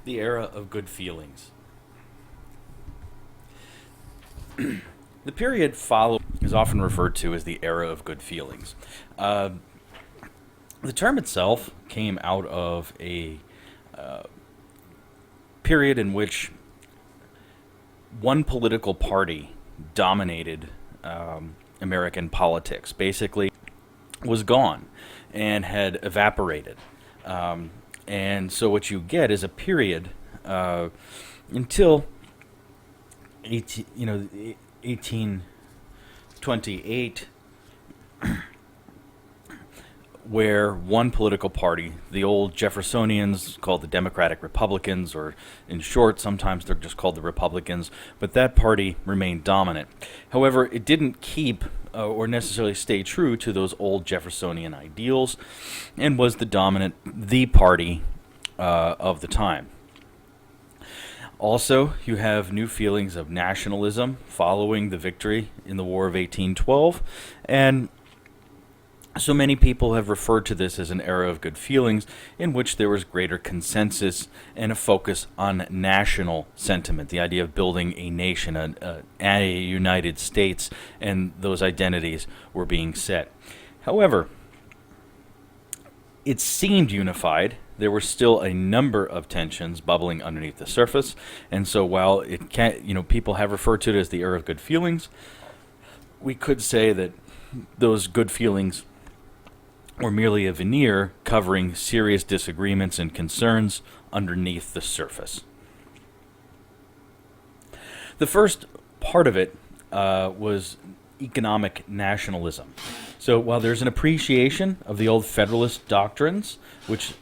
the era of good feelings. The period following is often referred to as the era of good feelings. The term itself came out of a period in which one political party dominated American politics, basically was gone and had evaporated. And so what you get is a period until 1828, where one political party, the old Jeffersonians, called the Democratic Republicans, or in short, sometimes they're just called the Republicans, but that party remained dominant. However, it didn't keep or necessarily stay true to those old Jeffersonian ideals, and was the party of the time. Also, you have new feelings of nationalism following the victory in the War of 1812, and so many people have referred to this as an era of good feelings in which there was greater consensus and a focus on national sentiment, the idea of building a nation, a United States, and those identities were being set. However, it seemed unified. There were still a number of tensions bubbling underneath the surface, and so while it can't, people have referred to it as the era of good feelings, we could say that those good feelings or merely a veneer covering serious disagreements and concerns underneath the surface. The first part of it was economic nationalism. So while there's an appreciation of the old Federalist doctrines, which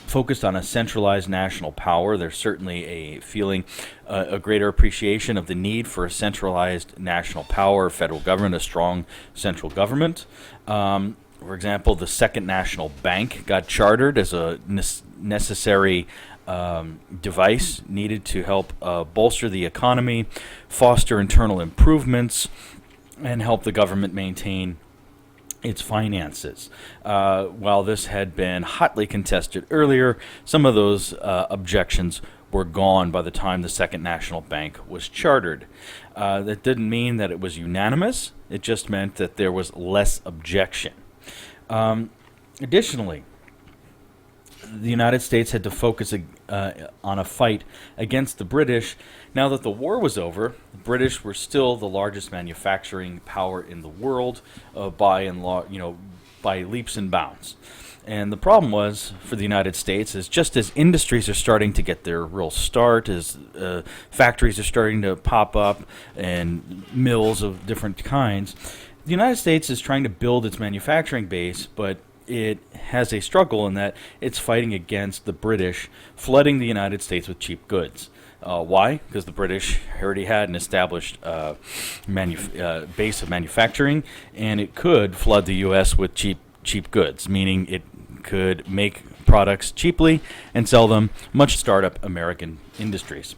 focused on a centralized national power, there's certainly a feeling, a greater appreciation of the need for a centralized national power, federal government, a strong central government. For example, the Second National Bank got chartered as a necessary device needed to help bolster the economy, foster internal improvements, and help the government maintain its finances. While this had been hotly contested earlier, some of those objections were gone by the time the Second National Bank was chartered. That didn't mean that it was unanimous. It just meant that there was less objection. Additionally, the United States had to focus on a fight against the British. Now that the war was over, the British were still the largest manufacturing power in the world by leaps and bounds. And the problem was for the United States is just as industries are starting to get their real start, as factories are starting to pop up and mills of different kinds, the United States is trying to build its manufacturing base, but it has a struggle in that it's fighting against the British flooding the United States with cheap goods. Why? Because the British already had an established base of manufacturing, and it could flood the U.S. with cheap goods, meaning it could make products cheaply and sell them, much startup American industries.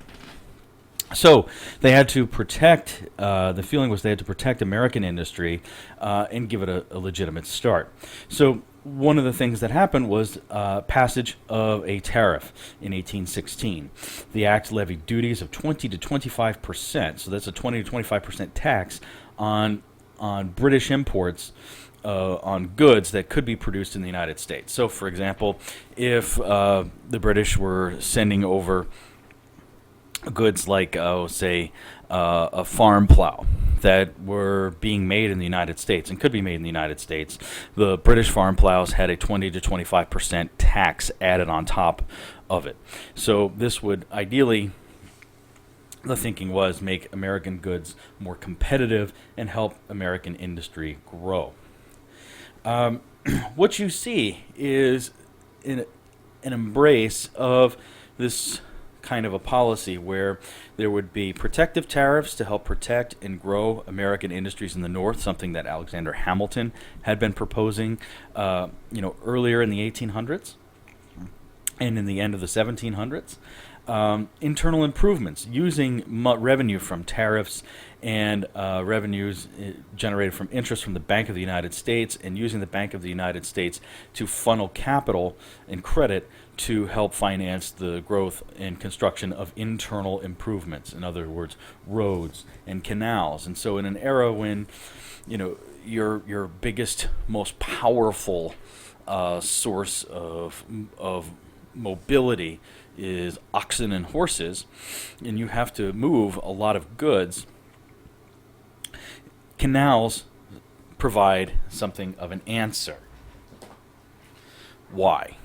So they had to protect, the feeling was they had to protect American industry and give it a legitimate start. So one of the things that happened was passage of a tariff in 1816. The act levied duties of 20 to 25%, so that's a 20 to 25% tax on British imports on goods that could be produced in the United States. So, for example, if the British were sending over goods like, say, a farm plow that were being made in the United States and could be made in the United States, the British farm plows had a 20 to 25% tax added on top of it. So this would ideally, the thinking was, make American goods more competitive and help American industry grow. What you see is an embrace of this kind of a policy where there would be protective tariffs to help protect and grow American industries in the North, something that Alexander Hamilton had been proposing earlier in the 1800s and in the end of the 1700s. Internal improvements using revenue from tariffs and revenues generated from interest from the Bank of the United States, and using the Bank of the United States to funnel capital and credit to help finance the growth and construction of internal improvements. In other words, roads and canals. And so in an era when, your biggest, most powerful source of mobility is oxen and horses, and you have to move a lot of goods, canals provide something of an answer. Why?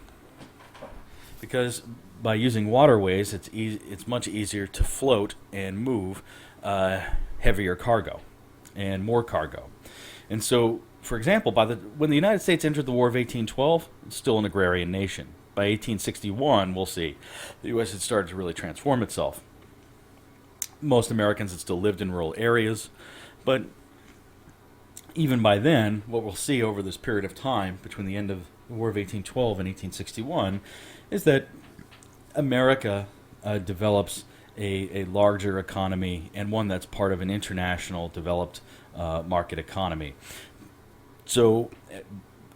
Because by using waterways, it's much easier to float and move heavier cargo and more cargo. And so, for example, when the United States entered the War of 1812, it's still an agrarian nation. By 1861, we'll see, the U.S. had started to really transform itself. Most Americans had still lived in rural areas, but even by then, what we'll see over this period of time between the end of the War of 1812 and 1861 is that America develops a larger economy, and one that's part of an international developed market economy. So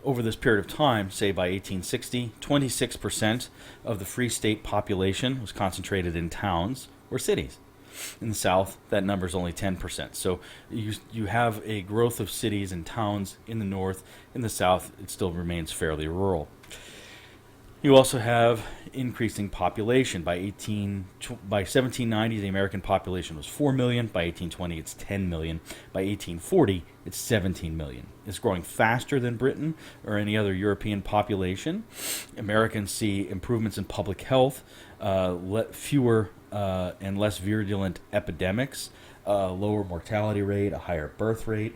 over this period of time, say by 1860, 26% of the free state population was concentrated in towns or cities. In the South, that number is only 10%. So you have a growth of cities and towns in the North. In the South, it still remains fairly rural. You also have increasing population. By 1790, the American population was 4 million. By 1820, it's 10 million. By 1840, it's 17 million. It's growing faster than Britain or any other European population. Americans see improvements in public health, fewer and less virulent epidemics, lower mortality rate, a higher birth rate.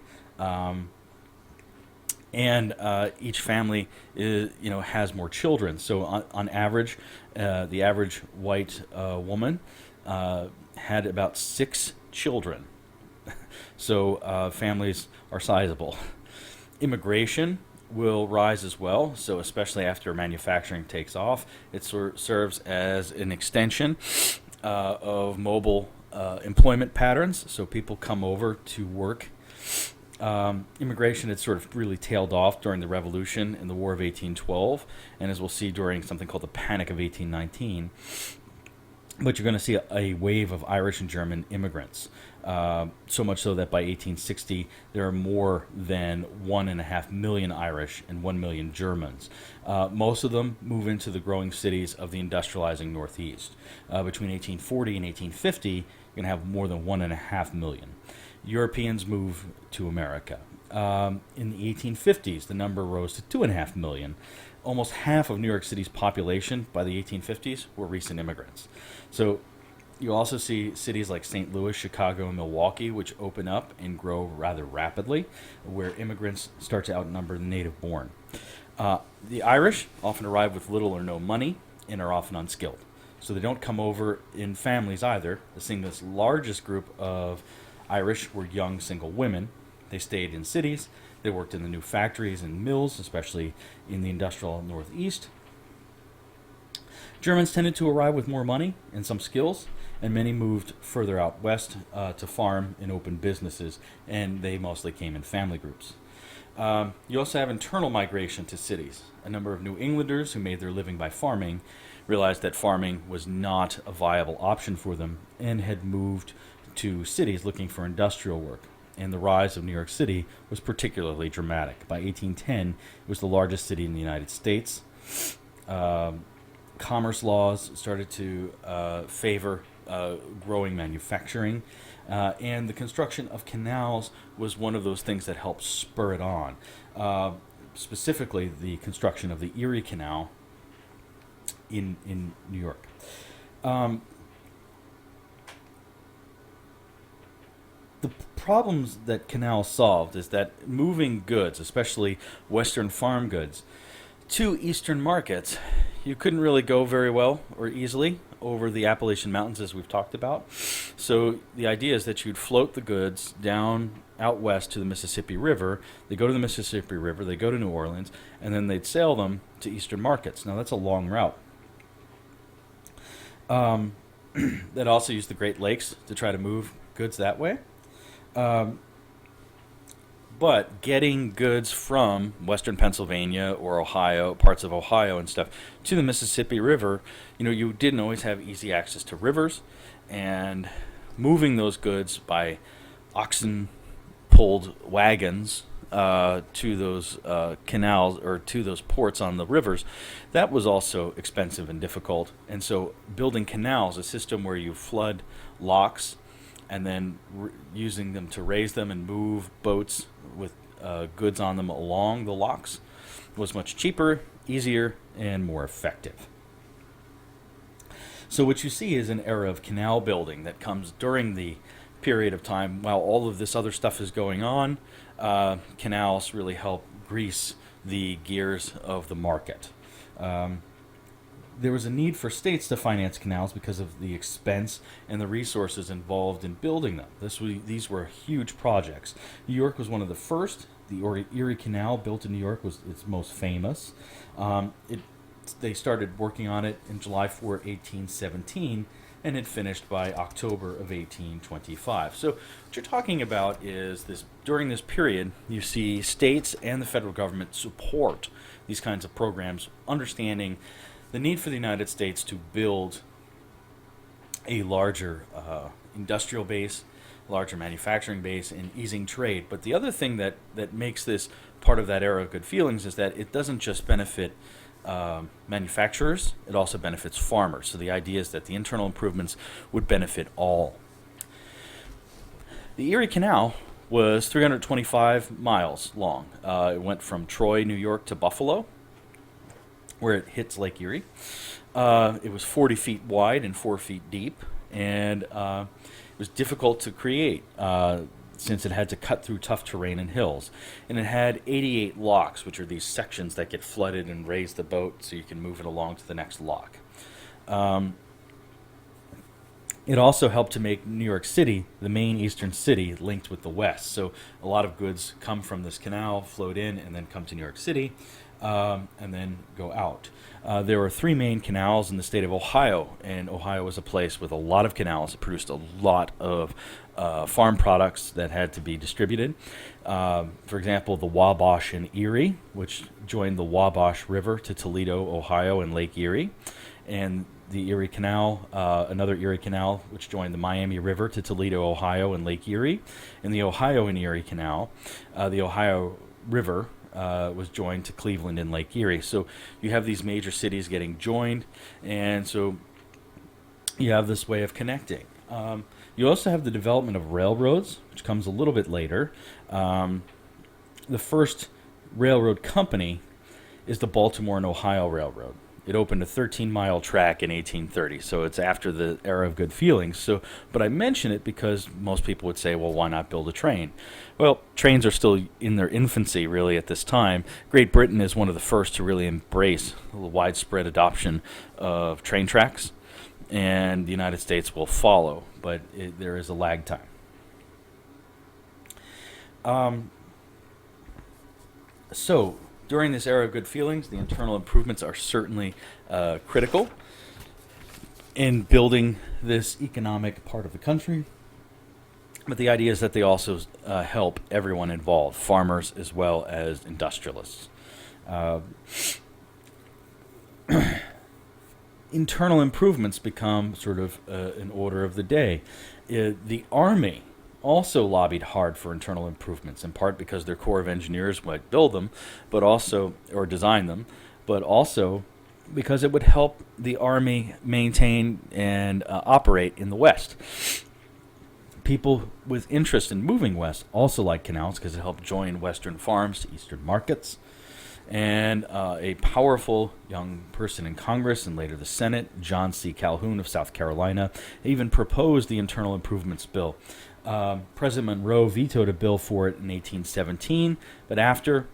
And each family has more children. So on average, the average white woman had about 6 children. So families are sizable. Immigration will rise as well. So especially after manufacturing takes off, it serves as an extension of mobile employment patterns. So people come over to work. Immigration had sort of really tailed off during the Revolution and the War of 1812, and as we'll see during something called the Panic of 1819. But you're going to see a wave of Irish and German immigrants, so much so that by 1860 there are more than 1.5 million Irish and 1 million Germans. Most of them move into the growing cities of the industrializing Northeast. Between 1840 and 1850, you're going to have more than 1.5 million. Europeans move to America. In the 1850s, the number rose to 2.5 million. Almost half of New York City's population by the 1850s were recent immigrants. So you also see cities like St. Louis, Chicago, and Milwaukee, which open up and grow rather rapidly, where immigrants start to outnumber the native-born. The Irish often arrive with little or no money and are often unskilled. So they don't come over in families either. The single largest group of Irish were young single women. They stayed in cities. They worked in the new factories and mills, especially in the industrial Northeast. Germans tended to arrive with more money and some skills, and many moved further out west to farm and open businesses, and they mostly came in family groups. You also have internal migration to cities. A number of New Englanders who made their living by farming realized that farming was not a viable option for them and had moved to cities looking for industrial work. And the rise of New York City was particularly dramatic. By 1810, it was the largest city in the United States. Commerce laws started to favor growing manufacturing, and the construction of canals was one of those things that helped spur it on. Specifically, the construction of the Erie Canal in New York. The problems that canals solved is that moving goods, especially Western farm goods, to Eastern markets, you couldn't really go very well or easily over the Appalachian Mountains, as we've talked about. So the idea is that you'd float the goods down out west to the Mississippi River. They go to the Mississippi River, they go to New Orleans, and then they'd sail them to Eastern markets. Now, that's a long route. They'd also use the Great Lakes to try to move goods that way. But getting goods from western Pennsylvania or Ohio, parts of Ohio and stuff, to the Mississippi River, you didn't always have easy access to rivers, and moving those goods by oxen-pulled wagons to those canals or to those ports on the rivers, that was also expensive and difficult. And so building canals, a system where you flood locks and then using them to raise them and move boats with goods on them along the locks, was much cheaper, easier, and more effective. So what you see is an era of canal building that comes during the period of time while all of this other stuff is going on. Canals really help grease the gears of the market. There was a need for states to finance canals because of the expense and the resources involved in building them. These were huge projects. New York was one of the first. The Erie Canal, built in New York, was its most famous. They started working on it in July 4, 1817, and it finished by October of 1825. So what you're talking about is this: during this period, you see states and the federal government support these kinds of programs, understanding the need for the United States to build a larger industrial base, larger manufacturing base, and easing trade. But the other thing that makes this part of that era of good feelings is that it doesn't just benefit manufacturers, it also benefits farmers. So the idea is that the internal improvements would benefit all. The Erie Canal was 325 miles long. It went from Troy, New York to Buffalo, where it hits Lake Erie. It was 40 feet wide and 4 feet deep, and it was difficult to create since it had to cut through tough terrain and hills. And it had 88 locks, which are these sections that get flooded and raise the boat so you can move it along to the next lock. It also helped to make New York City the main eastern city linked with the west. So a lot of goods come from this canal, float in, and then come to New York City, and then go out. There were 3 main canals in the state of Ohio, and Ohio was a place with a lot of canals. It produced a lot of farm products that had to be distributed. For example, the Wabash and Erie, which joined the Wabash River to Toledo, Ohio, and Lake Erie, and the Erie Canal, another Erie Canal, which joined the Miami River to Toledo, Ohio, and Lake Erie, and the Ohio and Erie Canal, the Ohio River was joined to Cleveland and Lake Erie. So you have these major cities getting joined, and so you have this way of connecting. You also have the development of railroads, which comes a little bit later. The first railroad company is the Baltimore and Ohio Railroad. It opened a 13-mile track in 1830, so it's after the era of good feelings. So, but I mention it because most people would say, well, why not build a train? Well, trains are still in their infancy, really, at this time. Great Britain is one of the first to really embrace the widespread adoption of train tracks, and the United States will follow, but there is a lag time. So, during this era of good feelings, the internal improvements are certainly critical in building this economic part of the country. But the idea is that they also help everyone involved, farmers as well as industrialists. Internal improvements become sort of an order of the day. The Army also lobbied hard for internal improvements, in part because their Corps of Engineers might build them, but also, or design them, but also because it would help the Army maintain and operate in the West. People with interest in moving west also like canals because it helped join Western farms to Eastern markets. And a powerful young person in Congress and later the Senate, John C. Calhoun of South Carolina, even proposed the Internal Improvements Bill. President Monroe vetoed a bill for it in 1817, but afterwards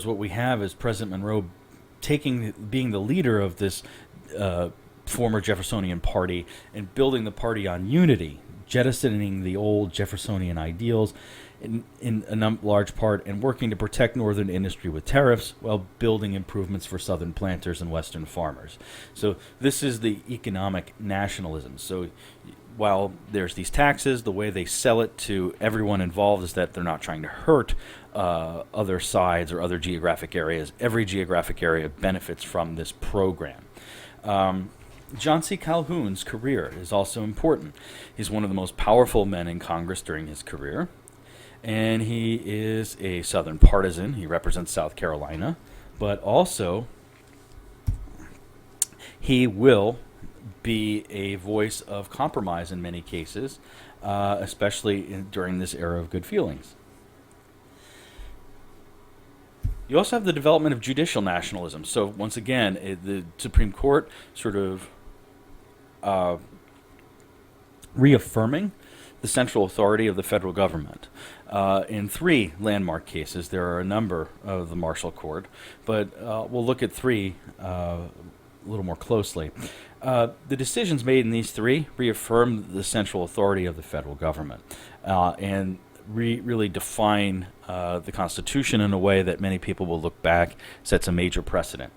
what we have is President Monroe being the leader of this former Jeffersonian party and building the party on unity, jettisoning the old Jeffersonian ideals, in a large part, and working to protect northern industry with tariffs while building improvements for southern planters and western farmers. So this is the economic nationalism. So while there's these taxes, the way they sell it to everyone involved is that they're not trying to hurt other sides or other geographic areas. Every geographic area benefits from this program. John C. Calhoun's career is also important. He's one of the most powerful men in Congress during his career, and he is a Southern partisan. He represents South Carolina, but also he will be a voice of compromise in many cases, especially during this era of good feelings. You also have the development of judicial nationalism. So once again, the Supreme Court sort of reaffirming the central authority of the federal government. In 3 landmark cases, there are a number of the Marshall Court, but we'll look at 3 a little more closely. The decisions made in these 3 reaffirm the central authority of the federal government and really define the Constitution in a way that many people will look back sets a major precedent.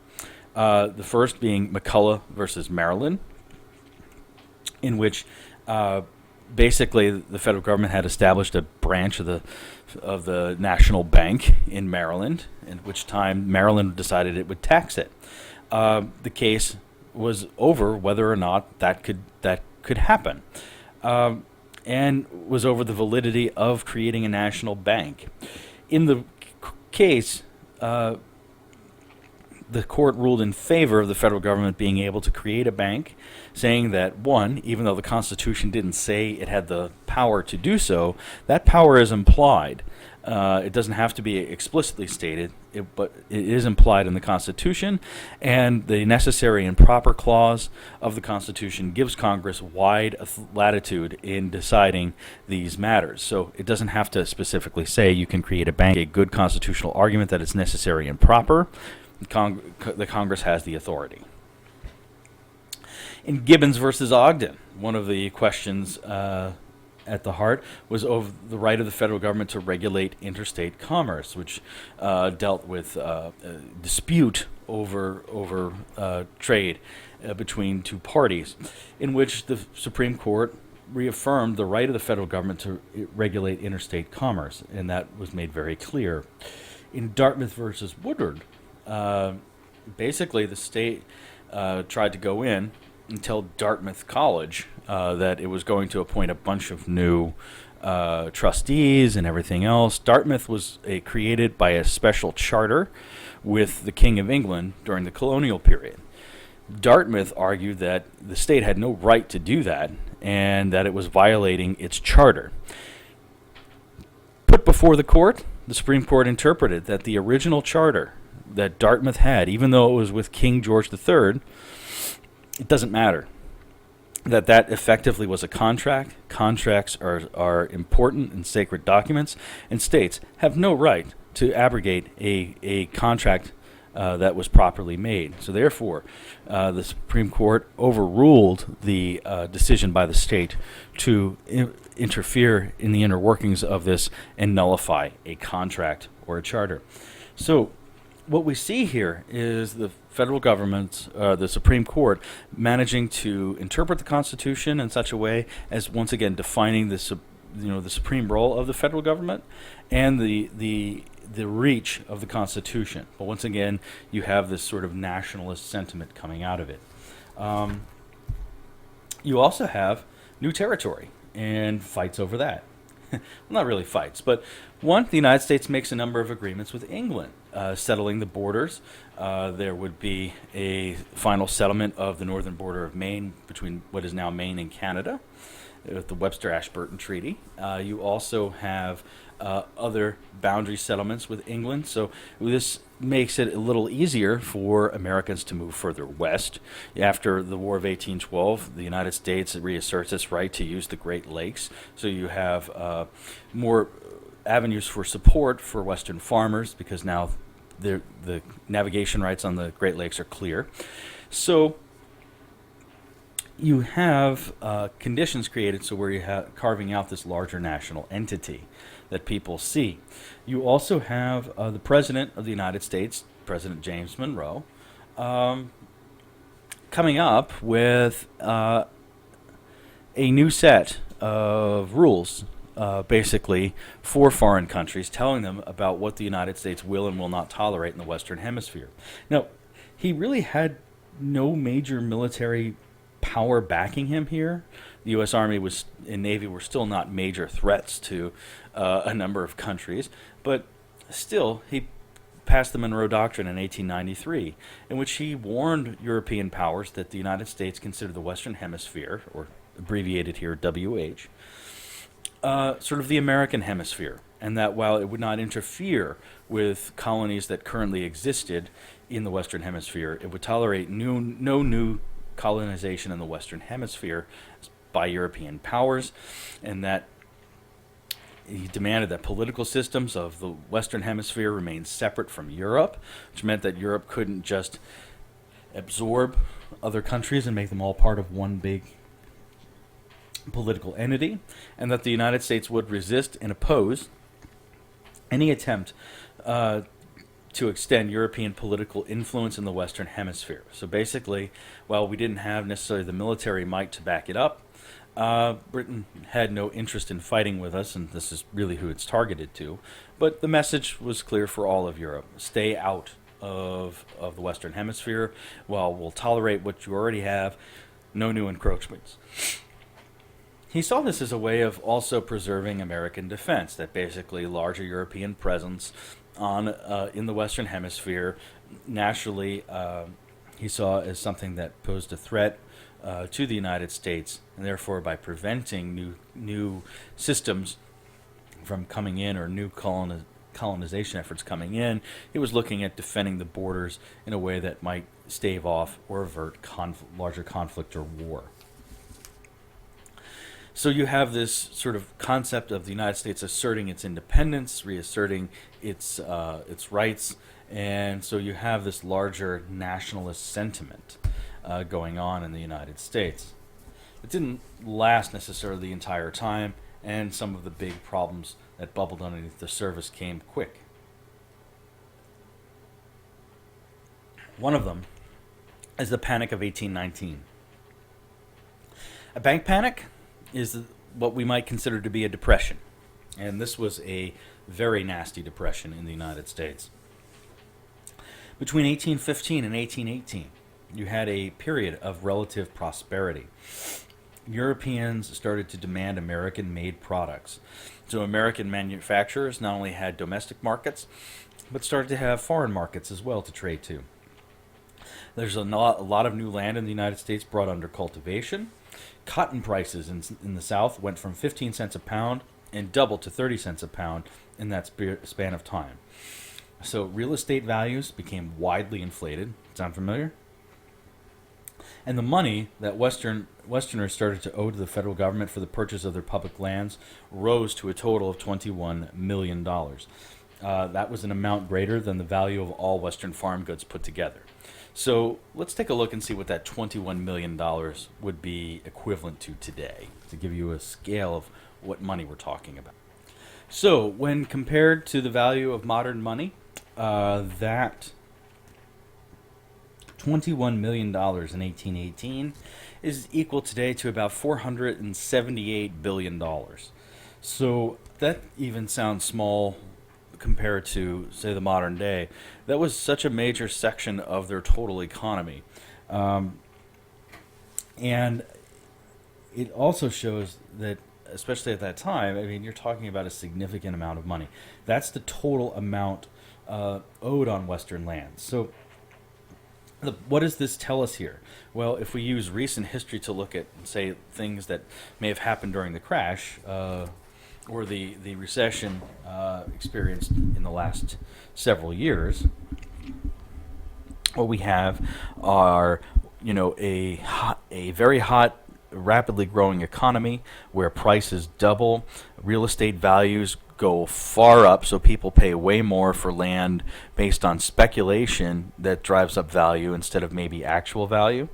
The first being McCulloch versus Maryland, in which basically the federal government had established a branch of the National Bank in Maryland, in which time Maryland decided it would tax it. The case was over whether or not that could happen, and was over the validity of creating a national bank. In the case, the court ruled in favor of the federal government being able to create a bank, saying that, one, even though the Constitution didn't say it had the power to do so, that power is implied. It doesn't have to be explicitly stated, but it is implied in the Constitution, and the necessary and proper clause of the Constitution gives Congress wide latitude in deciding these matters. So it doesn't have to specifically say you can create a bank. A good constitutional argument that it's necessary and proper, the Congress has the authority. In Gibbons versus Ogden, one of the questions at the heart was over the right of the federal government to regulate interstate commerce, which dealt with a dispute over trade between 2 parties, in which the Supreme Court reaffirmed the right of the federal government to regulate interstate commerce, and that was made very clear. In Dartmouth versus Woodward, basically the state tried to go in and tell Dartmouth College that it was going to appoint a bunch of new trustees and everything else. Dartmouth was created by a special charter with the King of England during the colonial period. Dartmouth argued that the state had no right to do that and that it was violating its charter. Put before the court, the Supreme Court interpreted that the original charter that Dartmouth had, even though it was with King George III, it doesn't matter. That effectively was a contract. Contracts are important and sacred documents, and states have no right to abrogate a contract that was properly made. So therefore, the Supreme Court overruled the decision by the state to interfere in the inner workings of this and nullify a contract or a charter. So what we see here is the federal government, the Supreme Court, managing to interpret the Constitution in such a way as once again defining the supreme role of the federal government and the reach of the Constitution. But once again, you have this sort of nationalist sentiment coming out of it. You also have new territory and fights over that. Well, not really fights, but one, the United States makes a number of agreements with England, settling the borders. There would be a final settlement of the northern border of Maine between what is now Maine and Canada, with the Webster-Ashburton Treaty. You also have other boundary settlements with England, so this makes it a little easier for Americans to move further west. After the War of 1812, the United States reasserts its right to use the Great Lakes, so you have more avenues for support for Western farmers because now the navigation rights on the Great Lakes are clear. So you have conditions created so where you have carving out this larger national entity that people see. You also have the President of the United States, President James Monroe, coming up with a new set of rules, basically, for foreign countries, telling them about what the United States will and will not tolerate in the Western Hemisphere. Now, he really had no major military power backing him here. The U.S. Army and Navy were still not major threats to a number of countries, but still, he passed the Monroe Doctrine in 1893, in which he warned European powers that the United States considered the Western Hemisphere, or abbreviated here WH, sort of the American hemisphere, and that while it would not interfere with colonies that currently existed in the Western Hemisphere, it would tolerate no new colonization in the Western Hemisphere by European powers, and that he demanded that political systems of the Western Hemisphere remain separate from Europe, which meant that Europe couldn't just absorb other countries and make them all part of one big political entity, and that the United States would resist and oppose any attempt to extend European political influence in the Western Hemisphere. So basically, while we didn't have necessarily the military might to back it up, Britain had no interest in fighting with us, and this is really who it's targeted to. But the message was clear for all of Europe. Stay out of the Western Hemisphere. While we'll tolerate what you already have, no new encroachments. He saw this as a way of also preserving American defense, that basically larger European presence in the Western Hemisphere, naturally, he saw as something that posed a threat to the United States, and therefore by preventing new systems from coming in or new colonization efforts coming in, he was looking at defending the borders in a way that might stave off or avert larger conflict or war. So you have this sort of concept of the United States asserting its independence, reasserting its rights, and so you have this larger nationalist sentiment going on in the United States. It didn't last necessarily the entire time, and some of the big problems that bubbled underneath the surface came quick. One of them is the Panic of 1819. A bank panic is what we might consider to be a depression, and this was a very nasty depression in the United States. Between 1815 and 1818, you had a period of relative prosperity. Europeans started to demand American-made products. So American manufacturers not only had domestic markets, but started to have foreign markets as well to trade to. There's a lot of new land in the United States brought under cultivation. Cotton prices in the South went from 15 cents a pound and doubled to 30 cents a pound in that span of time. So real estate values became widely inflated. Sound familiar? And the money that Westerners started to owe to the federal government for the purchase of their public lands rose to a total of $21 million. That was an amount greater than the value of all Western farm goods put together. So let's take a look and see what that $21 million would be equivalent to today, to give you a scale of what money we're talking about. So when compared to the value of modern money, that $21 million in 1818 is equal today to about $478 billion. So that even sounds small compared to, say, the modern day. That was such a major section of their total economy. And it also shows that, especially at that time, I mean, you're talking about a significant amount of money. That's the total amount owed on Western lands. So what does this tell us here? Well, if we use recent history to look at, say, things that may have happened during the crash or the recession experienced in the last several years, what we have are, a very hot, rapidly growing economy where prices double, real estate values go far up, so people pay way more for land based on speculation that drives up value instead of maybe actual value.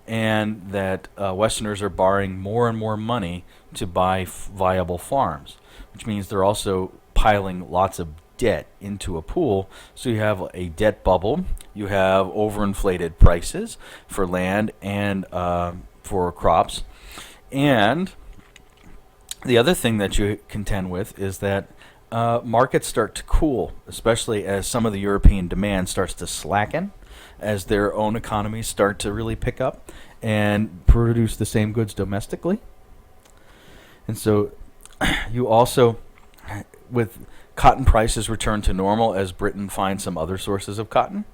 and that Westerners are borrowing more and more money to buy viable farms, which means they're also piling lots of debt into a pool. So you have a debt bubble, you have overinflated prices for land and for crops, and the other thing that you contend with is that markets start to cool, especially as some of the European demand starts to slacken, as their own economies start to really pick up and produce the same goods domestically. And so you also, with cotton prices return to normal as Britain finds some other sources of cotton,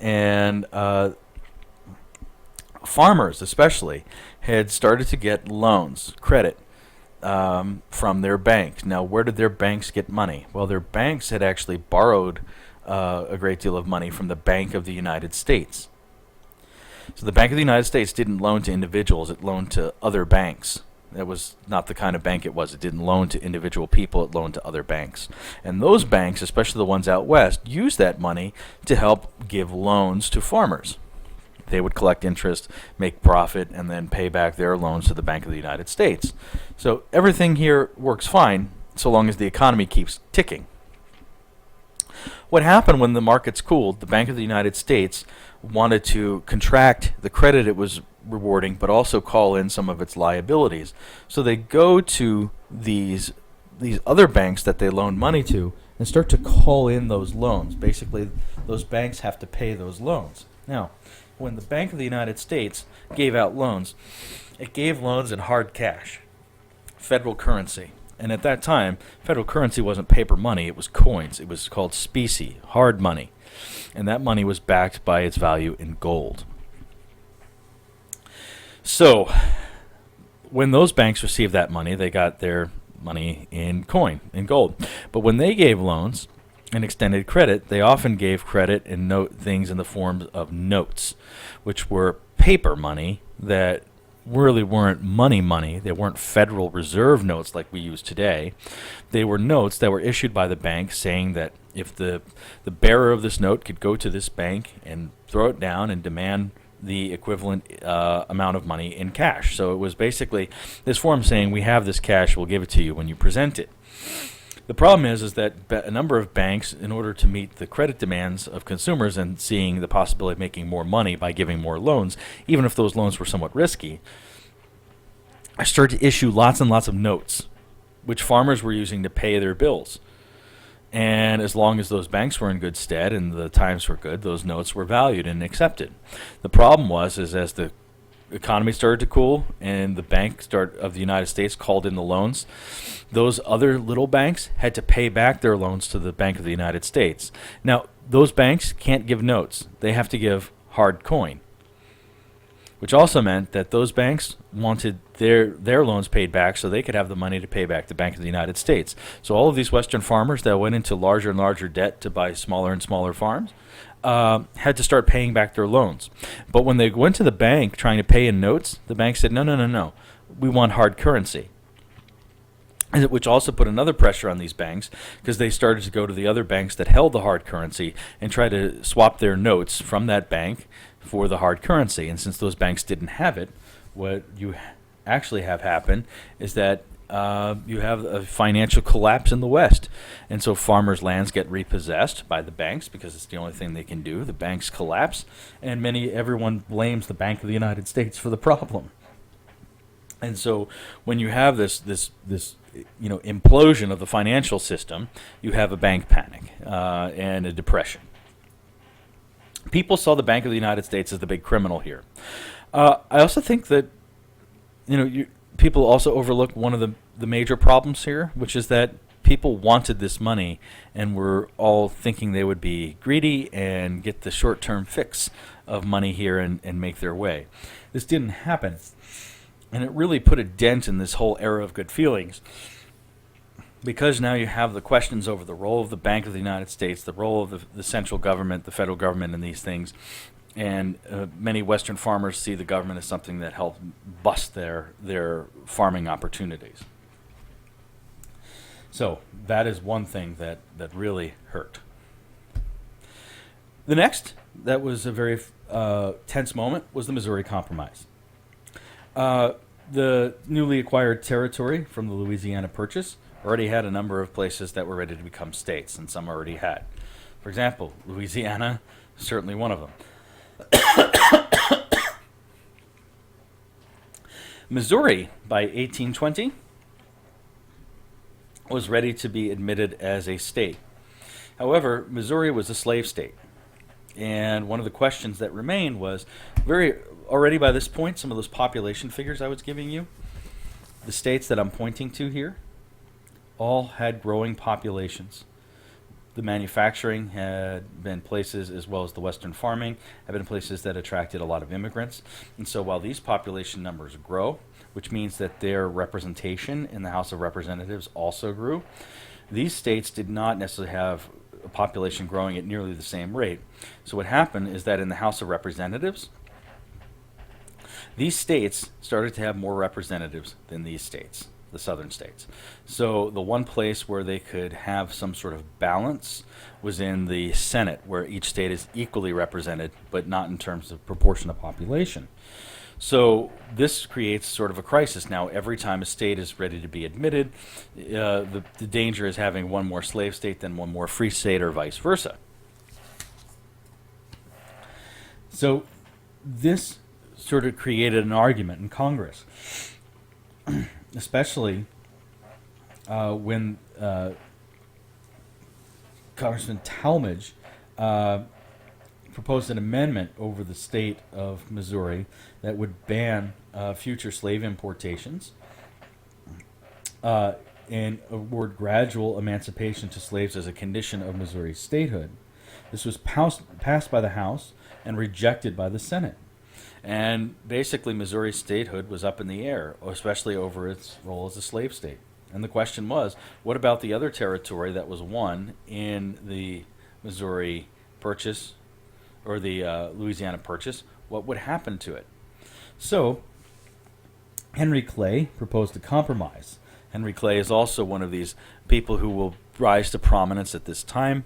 and farmers especially had started to get loans, credit, from their banks. Now, where did their banks get money? Well, their banks had actually borrowed a great deal of money from the Bank of the United States. So the Bank of the United States didn't loan to individuals, it loaned to other banks. That was not the kind of bank it was. It didn't loan to individual people, it loaned to other banks. And those banks, especially the ones out west, used that money to help give loans to farmers. They would collect interest, make profit, and then pay back their loans to the Bank of the United States. So everything here works fine so long as the economy keeps ticking. What happened when the markets cooled, the Bank of the United States wanted to contract the credit it was rewarding, but also call in some of its liabilities. So they go to these other banks that they loaned money to and start to call in those loans. Basically, those banks have to pay those loans. Now, when the Bank of the United States gave out loans, it gave loans in hard cash, federal currency. And at that time, federal currency wasn't paper money, it was coins. It was called specie, hard money. And that money was backed by its value in gold. So, when those banks received that money, they got their money in coin, in gold. But when they gave loans and extended credit, they often gave credit and note things in the form of notes, which were paper money that really weren't money. They weren't Federal Reserve notes like we use today. They were notes that were issued by the bank saying that if the bearer of this note could go to this bank and throw it down and demand the equivalent amount of money in cash. So it was basically this form saying, we have this cash, we'll give it to you when you present it. The problem is that a number of banks, in order to meet the credit demands of consumers and seeing the possibility of making more money by giving more loans, even if those loans were somewhat risky, started to issue lots and lots of notes, which farmers were using to pay their bills. And as long as those banks were in good stead and the times were good, those notes were valued and accepted. The problem was, as the economy started to cool and the Bank of the United States called in the loans, those other little banks had to pay back their loans to the Bank of the United States. Now, those banks can't give notes. They have to give hard coin, which also meant that those banks wanted their loans paid back so they could have the money to pay back the Bank of the United States. So all of these Western farmers that went into larger and larger debt to buy smaller and smaller farms had to start paying back their loans. But when they went to the bank trying to pay in notes, the bank said, no, we want hard currency. Which also put another pressure on these banks because they started to go to the other banks that held the hard currency and try to swap their notes from that bank for the hard currency. And since those banks didn't have it, what you actually have happen is that you have a financial collapse in the West. And so farmers' lands get repossessed by the banks because it's the only thing they can do. The banks collapse, and everyone blames the Bank of the United States for the problem. And so when you have this implosion of the financial system, you have a bank panic and a depression. People saw the Bank of the United States as the big criminal here. I also think that people also overlook one of the major problems here, which is that people wanted this money and were all thinking they would be greedy and get the short-term fix of money here and make their way. This didn't happen. And it really put a dent in this whole era of good feelings, because now you have the questions over the role of the Bank of the United States, the role of the central government, the federal government in these things. And many Western farmers see the government as something that helped bust their farming opportunities. So that is one thing that really hurt. The next that was a very tense moment was the Missouri Compromise. The newly acquired territory from the Louisiana Purchase already had a number of places that were ready to become states, and some already had. For example, Louisiana, certainly one of them. Missouri, by 1820, was ready to be admitted as a state. However, Missouri was a slave state. And one of the questions that remained was, already by this point, some of those population figures I was giving you, the states that I'm pointing to here, all had growing populations. The manufacturing had been places, as well as the western farming, had been places that attracted a lot of immigrants. And so while these population numbers grow, which means that their representation in the House of Representatives also grew, these states did not necessarily have a population growing at nearly the same rate. So what happened is that in the House of Representatives, these states started to have more representatives than these states, the southern states. So the one place where they could have some sort of balance was in the Senate, where each state is equally represented, but not in terms of proportion of population. So this creates sort of a crisis. Now, every time a state is ready to be admitted, the danger is having one more slave state than one more free state, or vice versa. So this sort of created an argument in Congress, especially when Congressman Talmadge proposed an amendment over the state of Missouri that would ban future slave importations and award gradual emancipation to slaves as a condition of Missouri's statehood. This was passed by the House and rejected by the Senate. And basically, Missouri's statehood was up in the air, especially over its role as a slave state. And the question was, what about the other territory that was won in the Missouri Purchase, or the Louisiana Purchase? What would happen to it? So, Henry Clay proposed a compromise. Henry Clay is also one of these people who will rise to prominence at this time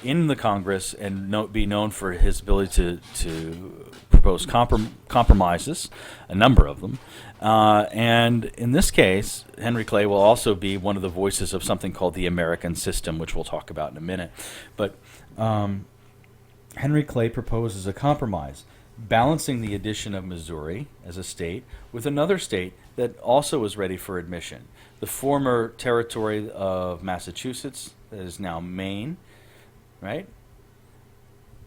in the Congress and be known for his ability to propose compromises, a number of them. And in this case, Henry Clay will also be one of the voices of something called the American system, which we'll talk about in a minute. But Henry Clay proposes a compromise, balancing the addition of Missouri as a state with another state that also was ready for admission. The former territory of Massachusetts, that is now Maine, right,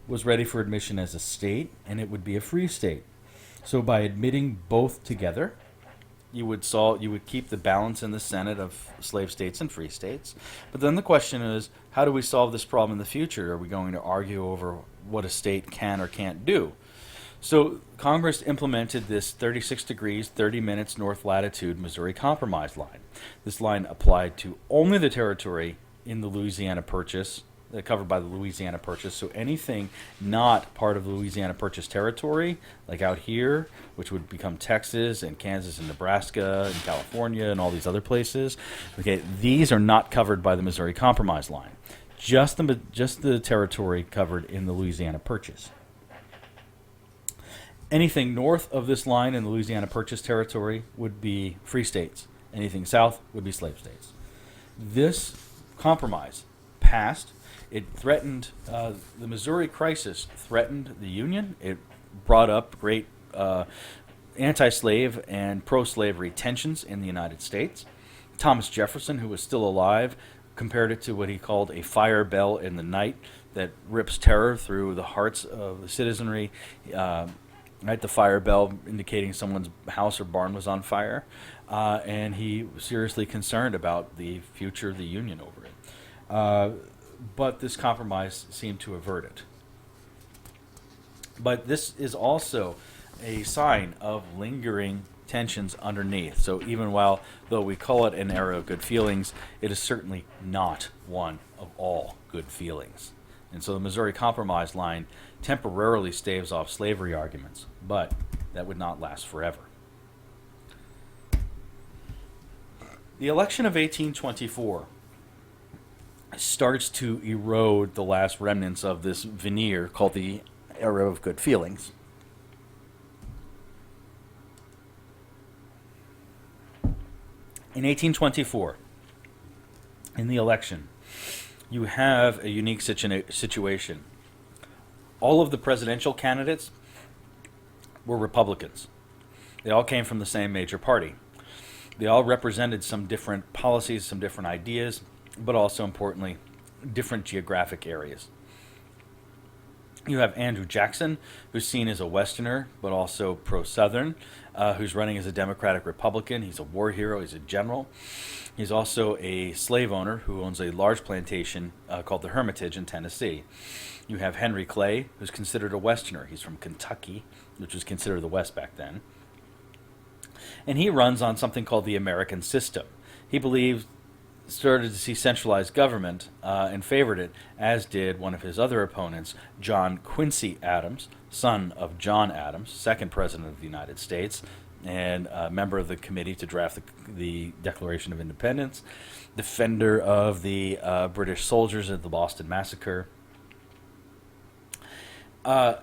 was ready for admission as a state, and it would be a free state. So by admitting both together, you would keep the balance in the Senate of slave states and free states. But then the question is, how do we solve this problem in the future? Are we going to argue over what a state can or can't do? So Congress implemented this 36 degrees, 30 minutes north latitude Missouri Compromise line. This line applied to only the territory in the Louisiana Purchase, covered by the Louisiana Purchase. So anything not part of the Louisiana Purchase territory, like out here, which would become Texas and Kansas and Nebraska and California and all these other places, okay, these are not covered by the Missouri Compromise line. Just the territory covered in the Louisiana Purchase. Anything north of this line in the Louisiana Purchase territory would be free states. Anything south would be slave states. This compromise passed. It threatened, the Missouri crisis threatened the Union. It brought up great anti-slave and pro-slavery tensions in the United States. Thomas Jefferson, who was still alive, compared it to what he called a fire bell in the night that rips terror through the hearts of the citizenry. Right, the fire bell indicating someone's house or barn was on fire, and he was seriously concerned about the future of the Union over it. But this compromise seemed to avert it. But this is also a sign of lingering tensions underneath. So even though we call it an era of good feelings, it is certainly not one of all good feelings. And so the Missouri Compromise line temporarily staves off slavery arguments, but that would not last forever. The election of 1824 starts to erode the last remnants of this veneer called the era of good feelings. In 1824, in the election, you have a unique situation. All of the presidential candidates were Republicans. They all came from the same major party. They all represented some different policies, some different ideas, but also importantly, different geographic areas. You have Andrew Jackson, who's seen as a Westerner, but also pro-Southern, who's running as a Democratic Republican. He's a war hero. He's a general. He's also a slave owner who owns a large plantation called the Hermitage in Tennessee. You have Henry Clay, who's considered a Westerner. He's from Kentucky, which was considered the West back then. And he runs on something called the American system. He started to see centralized government and favored it, as did one of his other opponents, John Quincy Adams, son of John Adams, second president of the United States, and a member of the committee to draft the Declaration of Independence, defender of the British soldiers at the Boston Massacre. Clay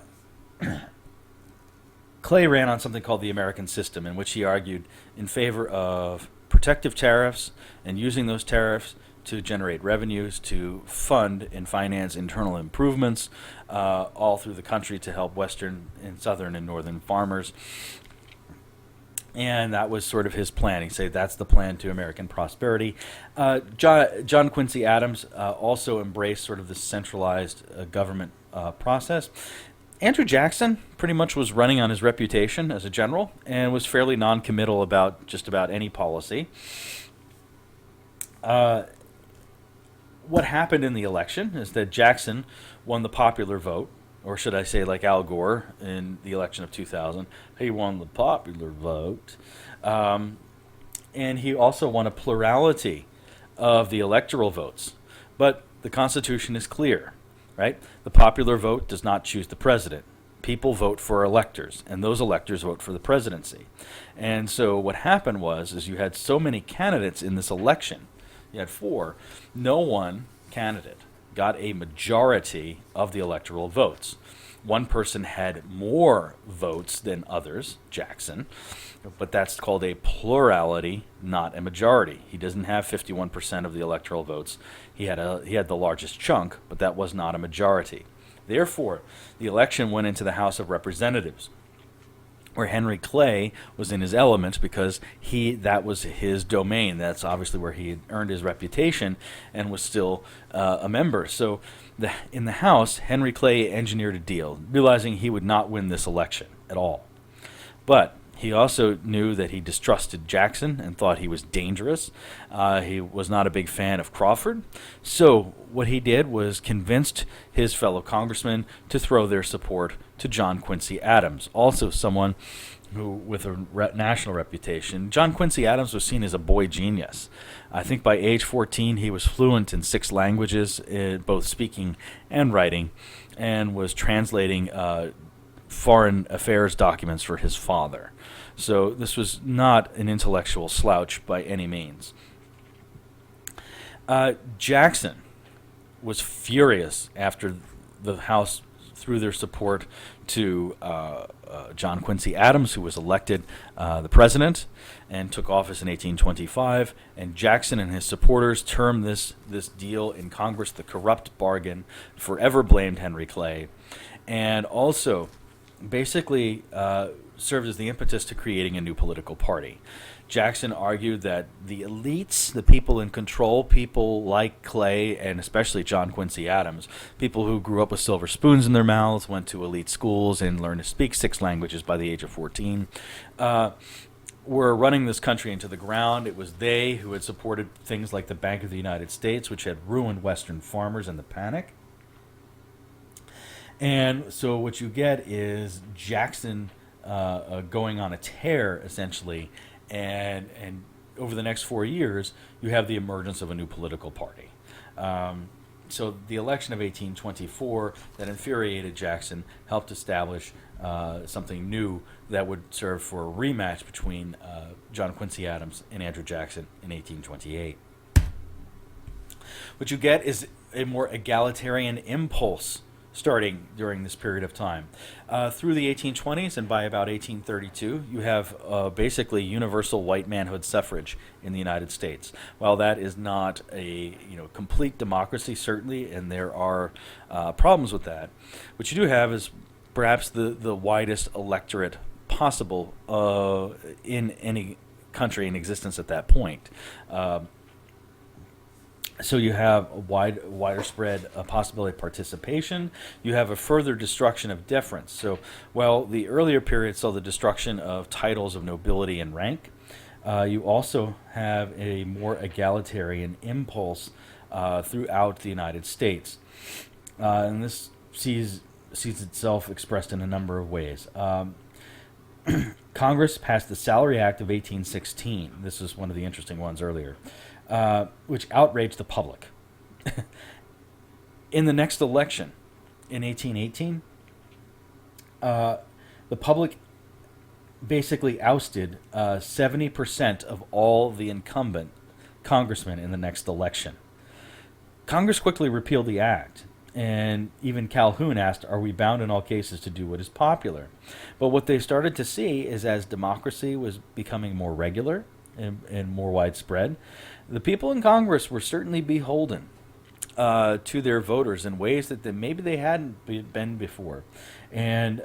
ran on something called the American system, in which he argued in favor of protective tariffs and using those tariffs to generate revenues to fund and finance internal improvements all through the country to help Western and Southern and Northern farmers. And that was sort of his plan. He said that's the plan to American prosperity. John Quincy Adams also embraced sort of the centralized government process. Andrew Jackson pretty much was running on his reputation as a general and was fairly non-committal about just about any policy. What happened in the election is that Jackson won the popular vote, or should I say like Al Gore in the election of 2000, he won the popular vote. And he also won a plurality of the electoral votes. But the Constitution is clear. Right? The popular vote does not choose the president. People vote for electors, and those electors vote for the presidency. And so what happened is you had so many candidates in this election. You had 4. No one candidate got a majority of the electoral votes. One person had more votes than others, Jackson, but that's called a plurality, not a majority. He doesn't have 51% of the electoral votes. He had the largest chunk, but that was not a majority. Therefore, the election went into the House of Representatives, where Henry Clay was in his element because that was his domain. That's obviously where he had earned his reputation and was still a member. So in the House, Henry Clay engineered a deal, realizing he would not win this election at all. But he also knew that he distrusted Jackson and thought he was dangerous. He was not a big fan of Crawford. So what he did was convinced his fellow congressmen to throw their support to John Quincy Adams, also someone who with a national reputation. John Quincy Adams was seen as a boy genius. I think by age 14 he was fluent in 6 languages, both speaking and writing, and was translating foreign affairs documents for his father. So this was not an intellectual slouch by any means. Jackson was furious after the House threw their support to John Quincy Adams, who was elected the president and took office in 1825. And Jackson and his supporters termed this deal in Congress the corrupt bargain, forever blamed Henry Clay, and also basically served as the impetus to creating a new political party. Jackson argued that the elites, the people in control, people like Clay and especially John Quincy Adams, people who grew up with silver spoons in their mouths, went to elite schools and learned to speak 6 languages by the age of 14, were running this country into the ground. It was they who had supported things like the Bank of the United States, which had ruined Western farmers in the panic. And so what you get is Jackson going on a tear, essentially, and over the next 4 years, you have the emergence of a new political party. So the election of 1824 that infuriated Jackson helped establish something new that would serve for a rematch between John Quincy Adams and Andrew Jackson in 1828. What you get is a more egalitarian impulse starting during this period of time. Through the 1820s and by about 1832, you have basically universal white manhood suffrage in the United States. While that is not a complete democracy, certainly, and there are problems with that, what you do have is perhaps the widest electorate possible in any country in existence at that point. So you have a wider spread possibility of participation. You have a further destruction of deference. So while the earlier period saw the destruction of titles of nobility and rank, you also have a more egalitarian impulse throughout the United States. And this sees itself expressed in a number of ways. Congress passed the Salary Act of 1816. This is one of the interesting ones earlier. Which outraged the public. In the next election, in 1818, the public basically ousted 70% of all the incumbent congressmen in the next election. Congress quickly repealed the act, and even Calhoun asked, "Are we bound in all cases to do what is popular?" But what they started to see is as democracy was becoming more regular and more widespread, the people in Congress were certainly beholden to their voters in ways that maybe they hadn't been before. And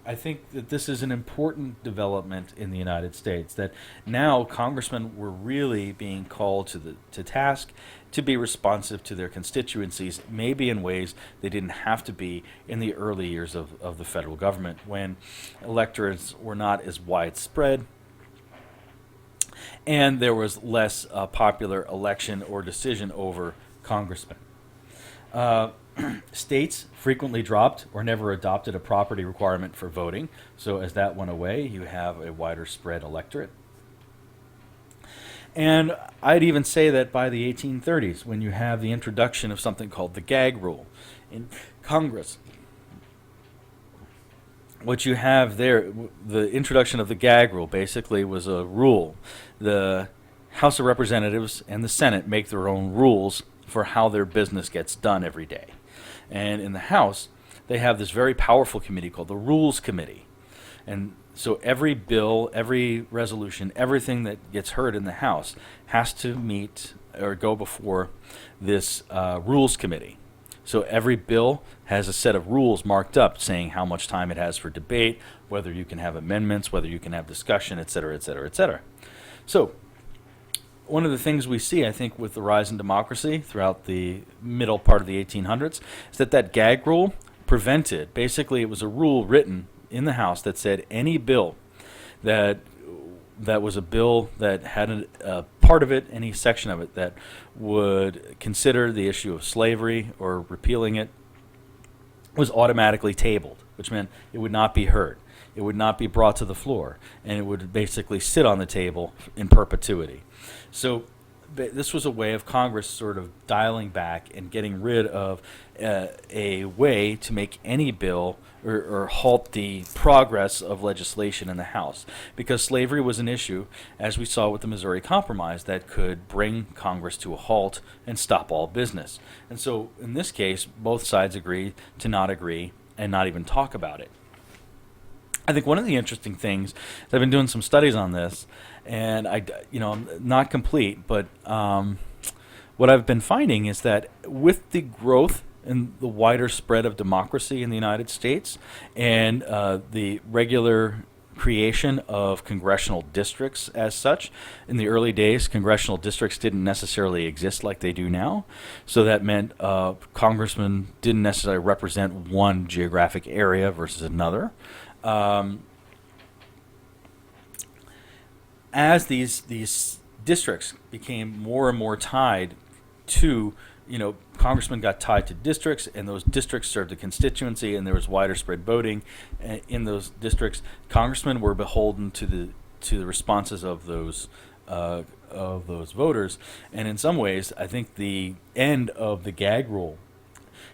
I think that this is an important development in the United States, that now congressmen were really being called to task to be responsive to their constituencies, maybe in ways they didn't have to be in the early years of the federal government, when electorates were not as widespread and there was less popular election or decision over congressmen. States frequently dropped or never adopted a property requirement for voting, so as that went away, you have a wider spread electorate. And I'd even say that by the 1830s, when you have the introduction of something called the gag rule in Congress, what you have there, the introduction of the gag rule basically was a rule. The House of Representatives and the Senate make their own rules for how their business gets done every day. And in the House, they have this very powerful committee called the Rules Committee. And so every bill, every resolution, everything that gets heard in the House has to meet or go before this Rules Committee. So every bill has a set of rules marked up saying how much time it has for debate, whether you can have amendments, whether you can have discussion, et cetera, et cetera, et cetera. So one of the things we see, I think, with the rise in democracy throughout the middle part of the 1800s is that gag rule prevented, basically it was a rule written in the House that said any bill that was a bill that had a part of it, any section of it, that would consider the issue of slavery or repealing it was automatically tabled, which meant it would not be heard. It would not be brought to the floor, and it would basically sit on the table in perpetuity. So this was a way of Congress sort of dialing back and getting rid of a way to make any bill or halt the progress of legislation in the House, because slavery was an issue, as we saw with the Missouri Compromise, that could bring Congress to a halt and stop all business. And so in this case, both sides agreed to not agree and not even talk about it. I think one of the interesting things, I've been doing some studies on this, and I'm not complete, but what I've been finding is that with the growth and the wider spread of democracy in the United States and the regular creation of congressional districts as such, in the early days, congressional districts didn't necessarily exist like they do now. So that meant congressmen didn't necessarily represent one geographic area versus another. As these districts became more and more tied to, congressmen got tied to districts, and those districts served a constituency, and there was wider spread voting in those districts. Congressmen were beholden to the responses of those voters, and in some ways, I think the end of the gag rule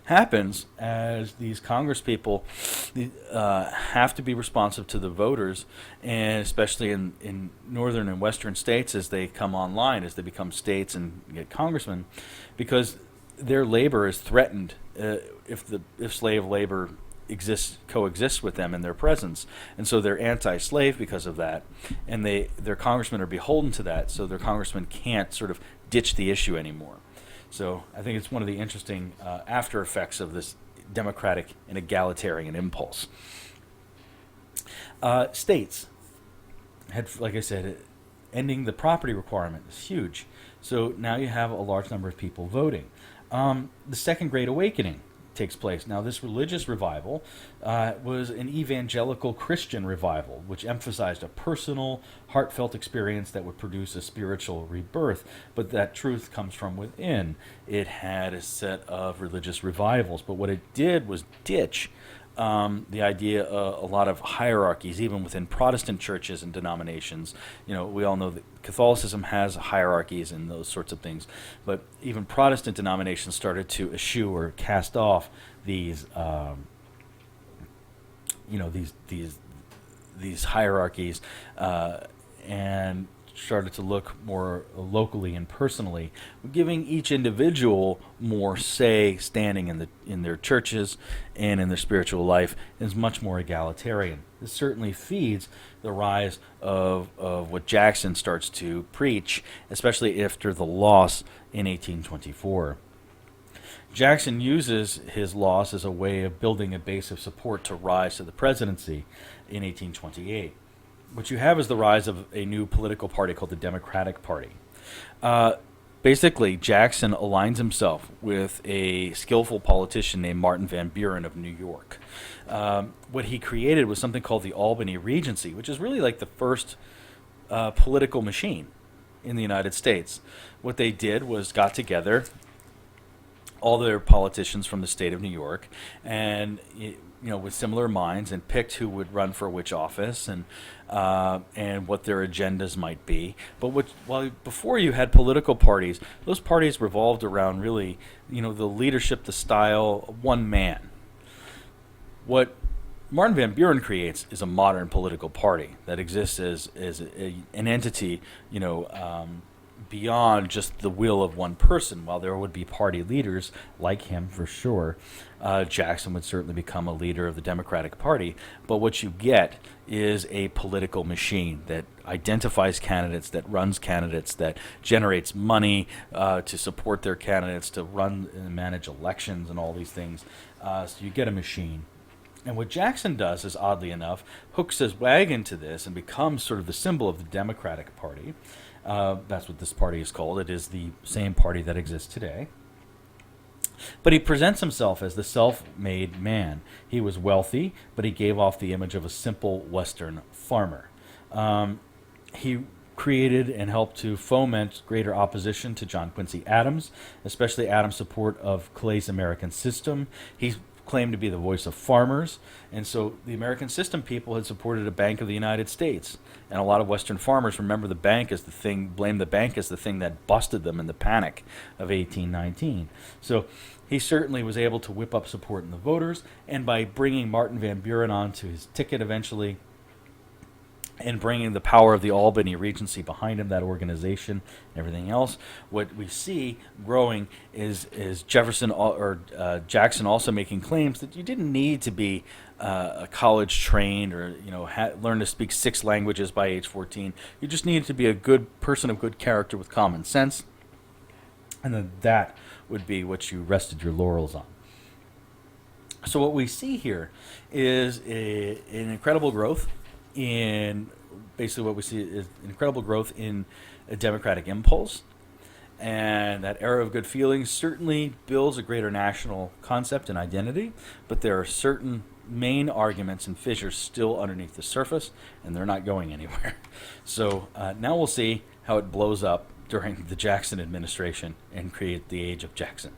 happens as these Congress people have to be responsive to the voters, and especially in northern and western states as they come online, as they become states and get congressmen, because their labor is threatened if slave labor coexists with them in their presence, and so they're anti-slave because of that, and their congressmen are beholden to that, so their congressmen can't sort of ditch the issue anymore. So I think it's one of the interesting after effects of this democratic and egalitarian impulse. States had, like I said, ending the property requirement is huge. So now you have a large number of people voting. The Second Great Awakening takes place. Now, this religious revival was an evangelical Christian revival, which emphasized a personal, heartfelt experience that would produce a spiritual rebirth. But that truth comes from within. It had a set of religious revivals, but what it did was ditch the idea a lot of hierarchies, even within Protestant churches and denominations. We all know that Catholicism has hierarchies and those sorts of things, but even Protestant denominations started to eschew or cast off these hierarchies and started to look more locally and personally, giving each individual more say, standing in their churches and in their spiritual life, is much more egalitarian. This certainly feeds the rise of what Jackson starts to preach, especially after the loss in 1824. Jackson uses his loss as a way of building a base of support to rise to the presidency in 1828. What you have is the rise of a new political party called the Democratic Party. Basically, Jackson aligns himself with a skillful politician named Martin Van Buren of New York. What he created was something called the Albany Regency, which is really like the first political machine in the United States. What they did was got together all their politicians from the state of New York and with similar minds, and picked who would run for which office and what their agendas might be. But before you had political parties, those parties revolved around really, the leadership, the style, one man. What Martin Van Buren creates is a modern political party that exists as an entity, beyond just the will of one person. While there would be party leaders like him for sure, Jackson would certainly become a leader of the Democratic Party. But what you get is a political machine that identifies candidates, that runs candidates, that generates money to support their candidates, to run and manage elections and all these things. So you get a machine. And what Jackson does is, oddly enough, hooks his wagon to this and becomes sort of the symbol of the Democratic Party. That's what this party is called. It is the same party that exists today. But he presents himself as the self-made man. He was wealthy, but he gave off the image of a simple Western farmer. He created and helped to foment greater opposition to John Quincy Adams, especially Adams' support of Clay's American system. He claimed to be the voice of farmers, and so the American system people had supported a Bank of the United States, and a lot of Western farmers blame the bank as the thing that busted them in the panic of 1819. So he certainly was able to whip up support in the voters, and by bringing Martin Van Buren onto his ticket eventually, and bringing the power of the Albany Regency behind him, that organization, and everything else, what we see growing is Jackson also making claims that you didn't need to be a college trained or learn to speak 6 languages by age 14. You just needed to be a good person of good character with common sense, and that would be what you rested your laurels on. So what we see here is an incredible growth in a democratic impulse, and that era of good feelings certainly builds a greater national concept and identity, but there are certain main arguments and fissures still underneath the surface, and they're not going anywhere. So now we'll see how it blows up during the Jackson administration and create the age of Jackson.